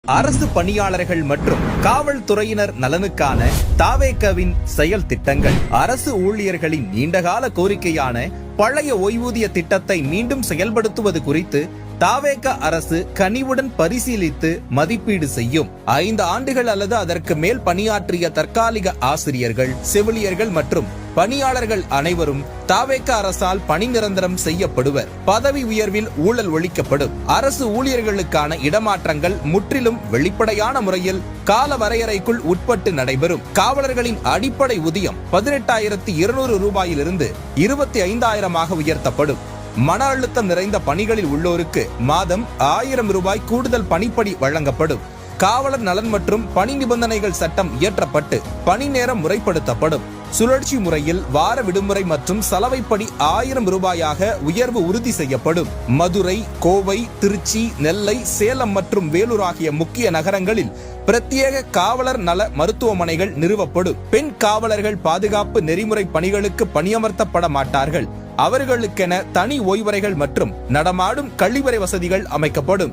அரசு பணியாளர்கள் மற்றும் காவல்துறையினர் நலனுக்கான தாவேகவின் செயல் திட்டங்கள். அரசு ஊழியர்களின் நீண்டகால கோரிக்கையான பழைய ஓய்வூதிய திட்டத்தை மீண்டும் செயல்படுத்துவது குறித்து தாவேக அரசு கனிவுடன் பரிசீலித்து மதிப்பீடு செய்யும். 5 ஆண்டுகள் அல்லது அதற்கு மேல் பணியாற்றிய தற்காலிக ஆசிரியர்கள், செவிலியர்கள் மற்றும் பணியாளர்கள் அனைவரும் தாவேக அரசால் பணி நிரந்தரம் செய்யப்படுவர். பதவி உயர்வில் ஊழல் ஒழிக்கப்படும். அரசு ஊழியர்களுக்கான இடமாற்றங்கள் முற்றிலும் வெளிப்படையான முறையில் கால வரையறைக்குள் உட்பட்டு நடைபெறும். காவலர்களின் அடிப்படை ஊதியம் 18,200 ரூபாயிலிருந்து 25,000 உயர்த்தப்படும். மன அழுத்தம் நிறைந்த பணிகளில் உள்ளோருக்கு மாதம் 1000 ரூபாய் கூடுதல் பணிப்படி வழங்கப்படும். காவலர் நலன் மற்றும் பணி நிபந்தனைகள் சட்டம் இயற்றப்பட்டு பணி நேரம் முறைப்படுத்தப்படும். சுழற்சி முறையில் வார விடுமுறை மற்றும் சலவைப்படி 1000 ரூபாயாக உயர்வு உறுதி செய்யப்படும். மதுரை, கோவை, திருச்சி, நெல்லை, சேலம் மற்றும் வேலூர் ஆகிய முக்கிய நகரங்களில் பிரத்யேக காவலர் நல மருத்துவமனைகள் நிறுவப்படும். பெண் காவலர்கள் பாதுகாப்பு நெறிமுறை பணிகளுக்கு பணியமர்த்தப்பட மாட்டார்கள். அவர்களுக்கென தனி ஓய்வறைகள் மற்றும் நடமாடும் கழிவறை வசதிகள் அமைக்கப்படும்.